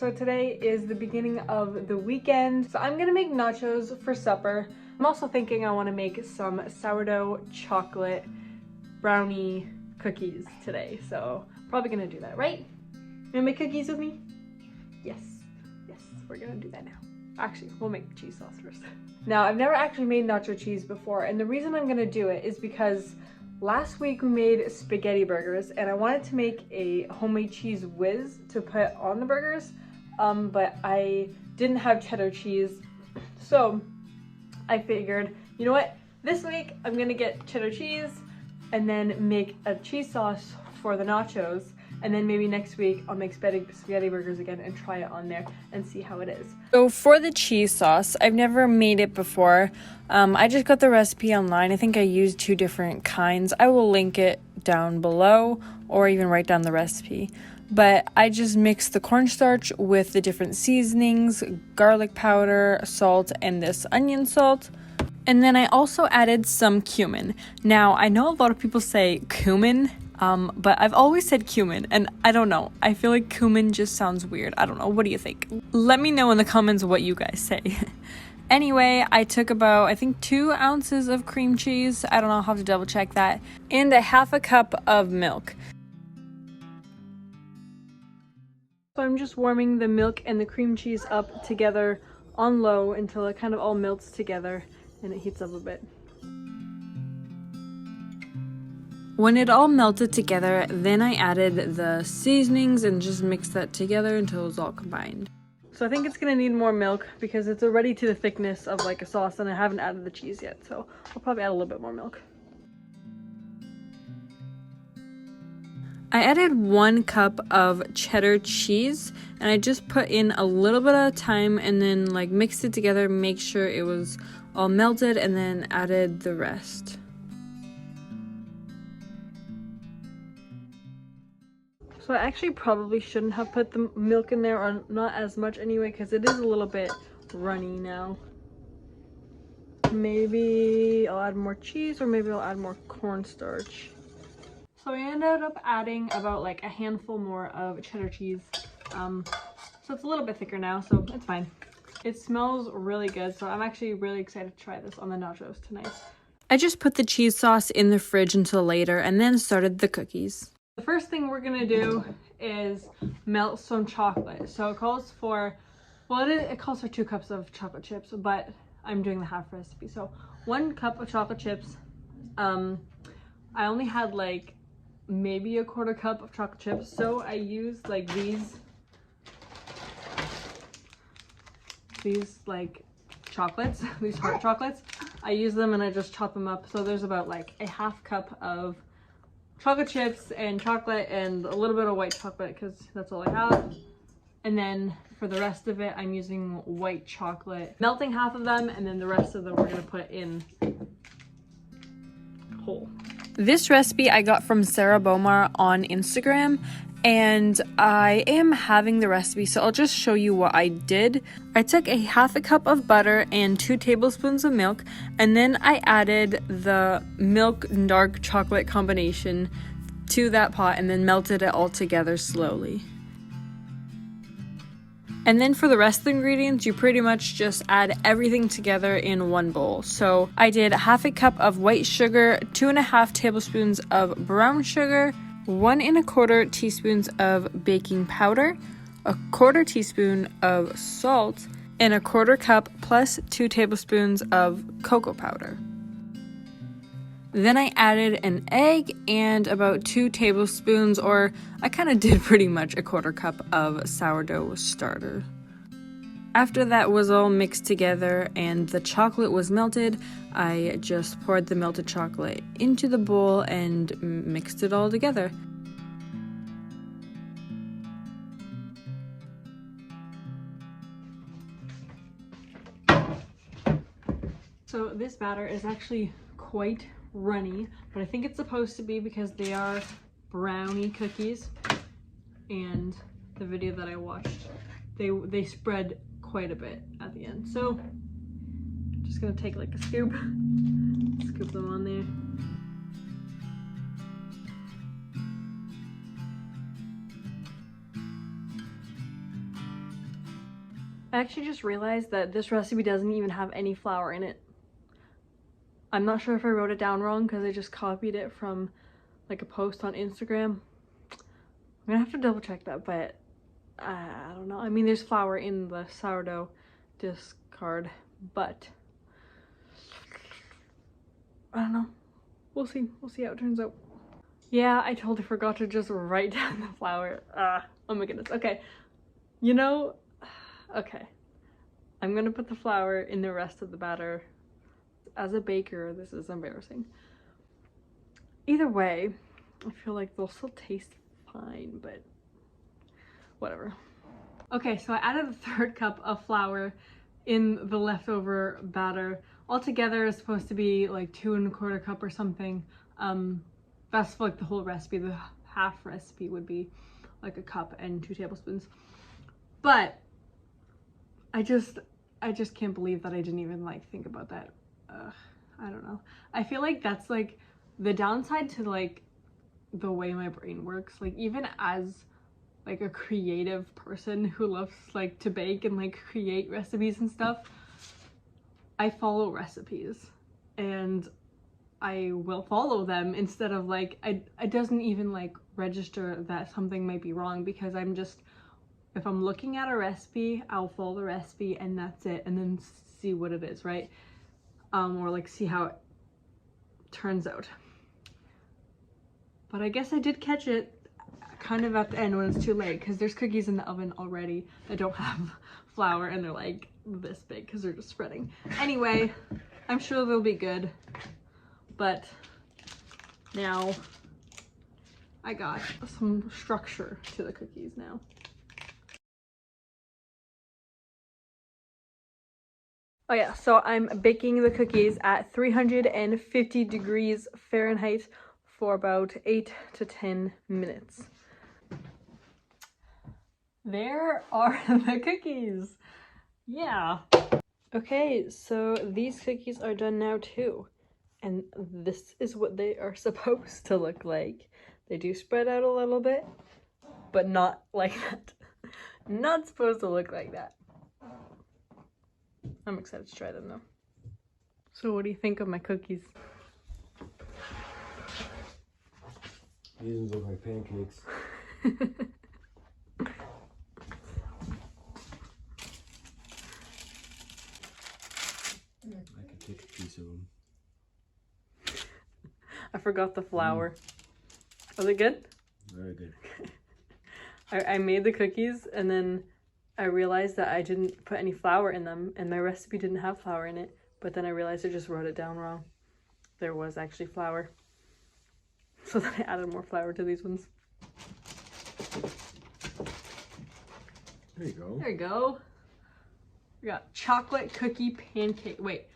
So today is the beginning of the weekend. So I'm gonna make nachos for supper. I'm also thinking I wanna make some sourdough chocolate brownie cookies today. So probably gonna do that, right? You wanna make cookies with me? Yes, we're gonna do that now. Actually, we'll make cheese sauce first. Now, I've never actually made nacho cheese before, and the reason I'm gonna do it is because last week we made spaghetti burgers, and I wanted to make a homemade cheese whiz to put on the burgers, but I didn't have cheddar cheese, so I figured, you know what? This week I'm gonna get cheddar cheese and then make a cheese sauce for the nachos, and then maybe next week I'll make spaghetti burgers again and try it on there and see how it is. So for the cheese sauce, I've never made it before. I just got the recipe online. I think I used 2 different kinds. I will link it down below or even write down the recipe. But I just mixed the cornstarch with the different seasonings, garlic powder, salt, and this onion salt. And then I also added some cumin. Now, I know a lot of people say cumin, but I've always said cumin, and I don't know. I feel like cumin just sounds weird. I don't know. What do you think? Let me know in the comments what you guys say. Anyway, I took about, I think, 2 ounces of cream cheese. I don't know. I'll have to double check that. And a half a cup of milk. So I'm just warming the milk and the cream cheese up together on low until it kind of all melts together and it heats up a bit. When it all melted together, then I added the seasonings and just mixed that together until it was all combined. So I think it's gonna need more milk because it's already to the thickness of like a sauce and I haven't added the cheese yet, so I'll probably add a little bit more milk. I added 1 cup of cheddar cheese and I just put in a little bit at a time and then like mixed it together, make sure it was all melted, and then added the rest. So I actually probably shouldn't have put the milk in there, or not as much anyway, because it is a little bit runny now. Maybe I'll add more cheese, or maybe I'll add more cornstarch. So I ended up adding about like a handful more of cheddar cheese. So it's a little bit thicker now, so it's fine. It smells really good, so I'm actually really excited to try this on the nachos tonight. I just put the cheese sauce in the fridge until later and then started the cookies. The first thing we're gonna do is melt some chocolate. So it calls for, well, it calls for 2 cups of chocolate chips, but I'm doing the half recipe. So 1 cup of chocolate chips. I only had like maybe a 1/4 cup of chocolate chips, so I used like these like chocolates, these heart chocolates. I use them and I just chop them up. So there's about like a 1/2 cup of chocolate chips and chocolate and a little bit of white chocolate because that's all I have. And then for the rest of it, I'm using white chocolate, melting half of them, and then the rest of them we're gonna put in whole. This recipe I got from Sarah Bomar on Instagram, and I am having the recipe, so I'll just show you what I did. I took a 1/2 cup of butter and 2 tablespoons of milk, and then I added the milk and dark chocolate combination to that pot and then melted it all together slowly. And then for the rest of the ingredients, you pretty much just add everything together in one bowl. So I did 1/2 cup of white sugar, 2.5 tablespoons of brown sugar, 1 1/4 teaspoons of baking powder, 1/4 teaspoon of salt, and 1/4 cup plus 2 tablespoons of cocoa powder. Then I added an egg and about 2 tablespoons, or I kind of did pretty much a 1/4 cup of sourdough starter. After that was all mixed together and the chocolate was melted, I just poured the melted chocolate into the bowl and mixed it all together. So this batter is actually quite runny, but I think it's supposed to be because they are brownie cookies, and the video that I watched, they spread quite a bit at the end. So I'm just gonna take like a scoop them on there. I actually just realized that this recipe doesn't even have any flour in it. I'm not sure if I wrote it down wrong because I just copied it from like a post on Instagram. I'm gonna have to double check that, but I don't know. I mean, there's flour in the sourdough discard, but I don't know. We'll see. We'll see how it turns out. Yeah, I totally forgot to just write down the flour. Oh my goodness. Okay. You know, okay. I'm gonna put the flour in the rest of the batter. As a baker, this is embarrassing. Either way, I feel like they'll still taste fine, but whatever. Okay, so I added a third cup of flour in the leftover batter. Altogether it's supposed to be like 2 1/4 cup or something. That's for like the whole recipe. The half recipe would be like a cup and 2 tablespoons. But I just can't believe that I didn't even like think about that. I don't know. I feel like that's like the downside to like the way my brain works. Like even as like a creative person who loves like to bake and like create recipes and stuff, I follow recipes and I will follow them instead of like it doesn't even like register that something might be wrong, because I'm just, if I'm looking at a recipe, I'll follow the recipe and that's it, and then see what it is, right? Or like see how it turns out. But I guess I did catch it kind of at the end when it's too late, because there's cookies in the oven already that don't have flour and they're like this big because they're just spreading. Anyway, I'm sure they'll be good, but now I got some structure to the cookies now. Oh yeah, so I'm baking the cookies at 350 degrees Fahrenheit for about 8 to 10 minutes. There are the cookies. Yeah. Okay, so these cookies are done now too. And this is what they are supposed to look like. They do spread out a little bit, but not like that. Not supposed to look like that. I'm excited to try them though. So what do you think of my cookies? These look like pancakes. I could take a piece of them. I forgot the flour. Was it good? Very good. I made the cookies and then I realized that I didn't put any flour in them and my recipe didn't have flour in it, but then I realized I just wrote it down wrong. There was actually flour. So then I added more flour to these ones. There you go. There you go. We got chocolate cookie pancake. Wait,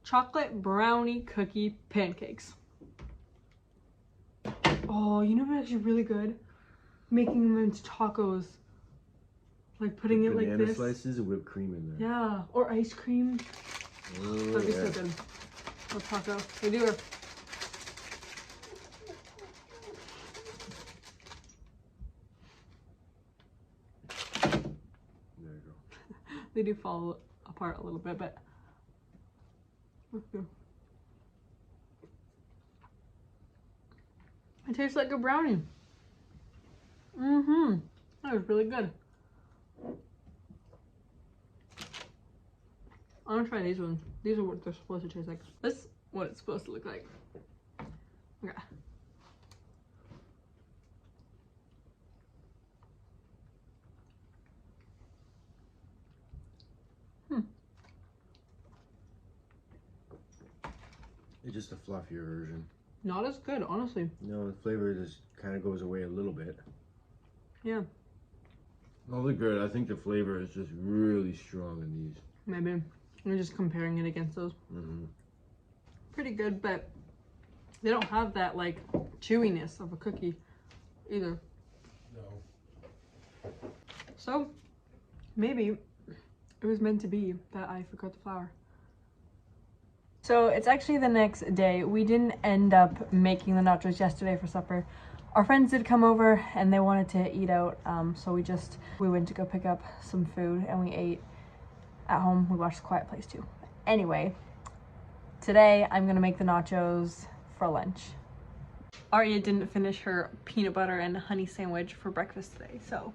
chocolate brownie cookie pancakes. Oh, you know what's actually really good? Making them into tacos. Like putting it like this. Banana slices and whipped cream in there. Yeah, or ice cream. Oh, That'd be so good. Or taco. We do her. There you go. They do fall apart a little bit, but that's good. It tastes like a brownie. Mm-hmm. That was really good. I'm gonna try these ones. These are what they're supposed to taste like. This is what it's supposed to look like. Okay. It's just a fluffier version. Not as good, honestly. No, the flavor just kind of goes away a little bit. Yeah. Oh, they're good. I think the flavor is just really strong in these. Maybe. I'm just comparing it against those. Mm-hmm. Pretty good, but they don't have that like chewiness of a cookie either. No. So maybe it was meant to be that I forgot the flour. So it's actually the next day. We didn't end up making the nachos yesterday for supper. our friends did come over and they wanted to eat out, so we went to go pick up some food and we ate at home. We watched A Quiet Place too. Anyway, today I'm gonna make the nachos for lunch. Arya didn't finish her peanut butter and honey sandwich for breakfast today, so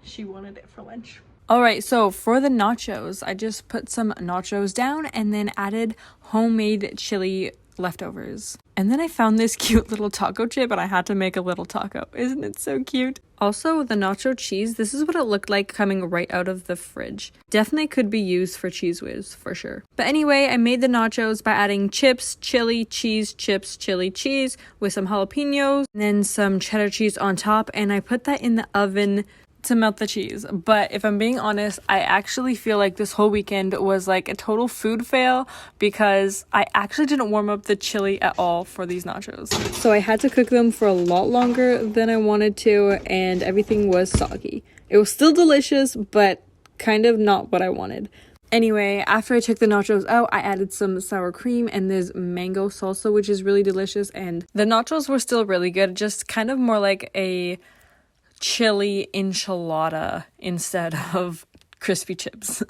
she wanted it for lunch. Alright, so for the nachos, I just put some nachos down and then added homemade chili leftovers. And then I found this cute little taco chip and I had to make a little taco. Isn't it so cute? Also, the nacho cheese, this is what it looked like coming right out of the fridge. Definitely could be used for cheese whiz, for sure. But anyway, I made the nachos by adding chips, chili, cheese, chips, chili, cheese with some jalapenos, and then some cheddar cheese on top, and I put that in the oven to melt the cheese. But if I'm being honest, I actually feel like this whole weekend was like a total food fail because I actually didn't warm up the chili at all for these nachos. So I had to cook them for a lot longer than I wanted to, and everything was soggy. It was still delicious, but kind of not what I wanted. Anyway, after I took the nachos out, I added some sour cream and this mango salsa, which is really delicious, and the nachos were still really good, just kind of more like a chili enchilada instead of crispy chips.